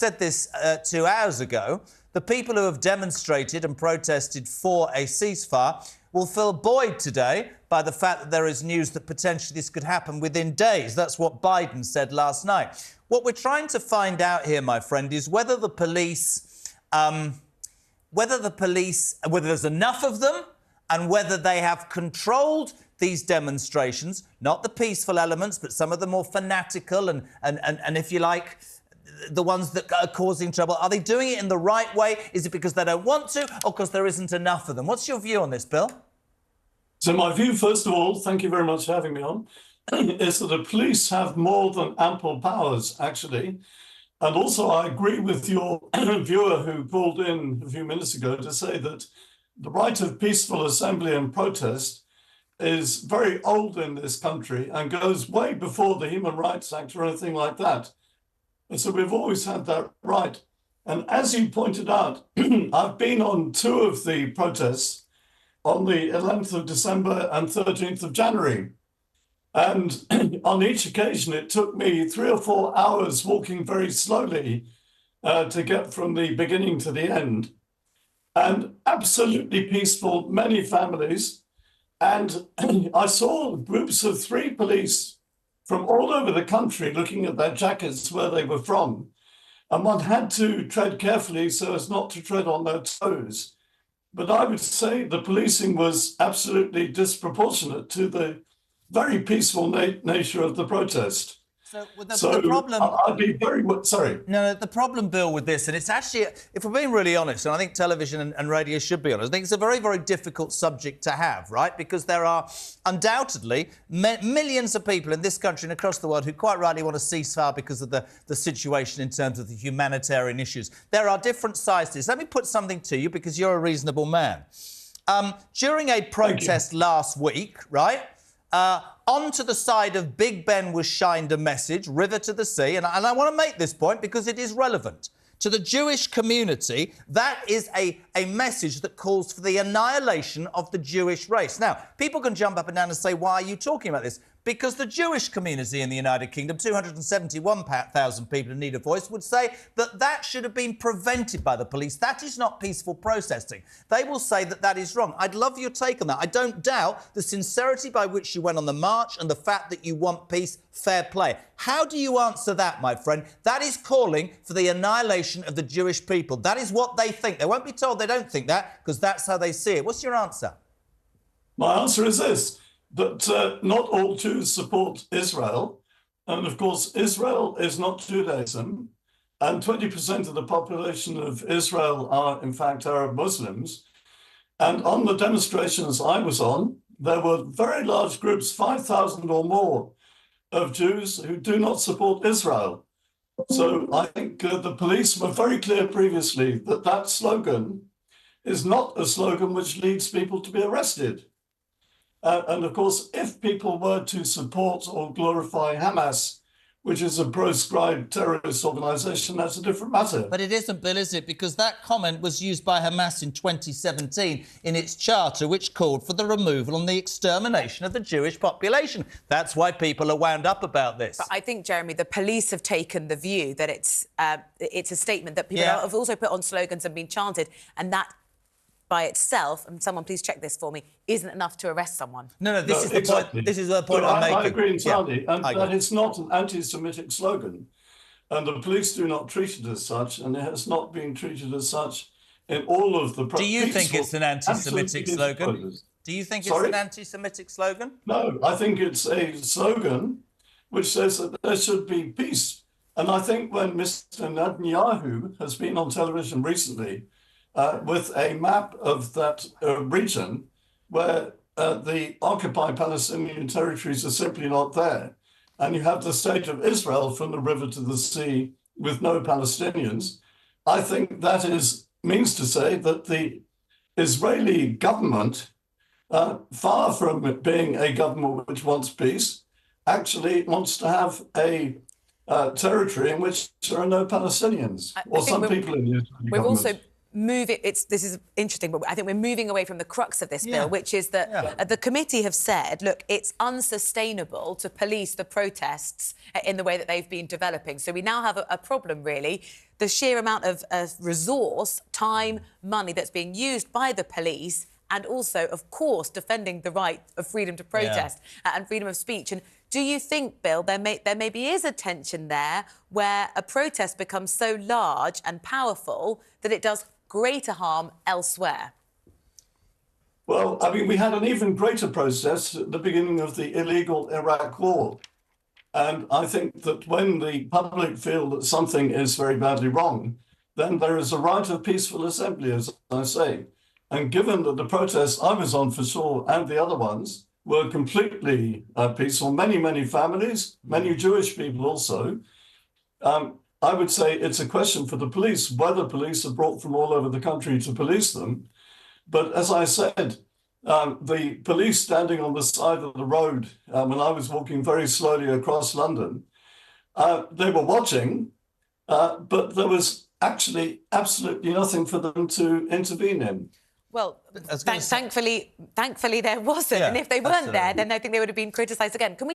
said this 2 hours ago. The people who have demonstrated and protested for a ceasefire will feel buoyed today by the fact that there is news that potentially this could happen within days. That's what Biden said last night. What we're trying to find out here, my friend, is whether the police, whether there's enough of them and whether they have controlled these demonstrations, not the peaceful elements, but some of the more fanatical and if you like, the ones that are causing trouble. Are they doing it in the right way? Is it because they don't want to or because there isn't enough of them? What's your view on this, Bill? So my view, first of all, thank you very much for having me on, is that the police have more than ample powers, actually. And also, I agree with your viewer who called in a few minutes ago to say that the right of peaceful assembly and protest is very old in this country and goes way before the Human Rights Act or anything like that. And so we've always had that right. And as you pointed out, I've been on two of the protests on the 11th of December and 13th of January. And on each occasion, it took me 3 or 4 hours walking very slowly to get from the beginning to the end. And absolutely peaceful, many families. And I saw groups of 3 police from all over the country looking at their jackets where they were from. And one had to tread carefully so as not to tread on their toes. But I would say the policing was absolutely disproportionate to the very peaceful nature of the protest. So the problem... I'd be very... Sorry. No, the problem, Bill, with this, and it's actually, if we're being really honest, and I think television and radio should be honest, I think it's a very, very difficult subject to have, right? Because there are undoubtedly millions of people in this country and across the world who quite rightly want a ceasefire because of the situation in terms of the humanitarian issues. There are different sides to this. Let me put something to you because you're a reasonable man. During a protest last week, right, onto the side of Big Ben was shined a message, River to the Sea, and I want to make this point because it is relevant. To the Jewish community, that is a message that calls for the annihilation of the Jewish race. Now, people can jump up and down and say, why are you talking about this? Because the Jewish community in the United Kingdom, 271,000 people in need of voice, would say that that should have been prevented by the police. That is not peaceful protesting. They will say that that is wrong. I'd love your take on that. I don't doubt the sincerity by which you went on the march and the fact that you want peace, fair play. How do you answer that, my friend? That is calling for the annihilation of the Jewish people. That is what they think. They won't be told they don't think that because that's how they see it. What's your answer? My answer is this. That not all Jews support Israel. And of course, Israel is not Judaism. And 20% of the population of Israel are, in fact, Arab Muslims. And on the demonstrations I was on, there were very large groups, 5,000 or more, of Jews who do not support Israel. So I think the police were very clear previously that that slogan is not a slogan which leads people to be arrested. And of course, if people were to support or glorify Hamas, which is a proscribed terrorist organisation, that's a different matter. But it isn't, Bill, is it? Because that comment was used by Hamas in 2017 in its charter, which called for the removal and the extermination of the Jewish population. That's why people are wound up about this. But I think, Jeremy, the police have taken the view that it's a statement that people have also put on slogans and been chanted, and that by itself, and someone please check this for me, isn't enough to arrest someone. No, this is exactly the point. This is the point I'm making. I agree entirely, and that it's not an anti-Semitic slogan, and the police do not treat it as such, and it has not been treated as such in all of the. Do you think it's an anti-Semitic slogan? Do you think it's an anti-Semitic slogan? No, I think it's a slogan which says that there should be peace, and I think when Mr. Netanyahu has been on television recently. With a map of that region where the occupied Palestinian territories are simply not there. And you have the state of Israel from the river to the sea with no Palestinians. I think that means to say that the Israeli government, far from it being a government which wants peace, actually wants to have a territory in which there are no Palestinians or some people in the Israeli government. this is interesting, but I think we're moving away from the crux of this bill, which is that the committee have said, look, it's unsustainable to police the protests in the way that they've been developing. So we now have a problem, really. The sheer amount of resource, time, money that's being used by the police, and also, of course, defending the right of freedom to protest and freedom of speech. And do you think, Bill, there maybe is a tension there where a protest becomes so large and powerful that it does greater harm elsewhere? Well, I mean, we had an even greater protest at the beginning of the illegal Iraq war. And I think that when the public feel that something is very badly wrong, then there is a right of peaceful assembly, as I say. And given that the protests I was on for sure and the other ones were completely peaceful, many families, many Jewish people also, I would say it's a question for the police, whether police are brought from all over the country to police them. But as I said, the police standing on the side of the road when I was walking very slowly across London, they were watching, but there was actually absolutely nothing for them to intervene in. Well, thankfully there wasn't. And if they weren't there, then I think they would have been criticised again. Can we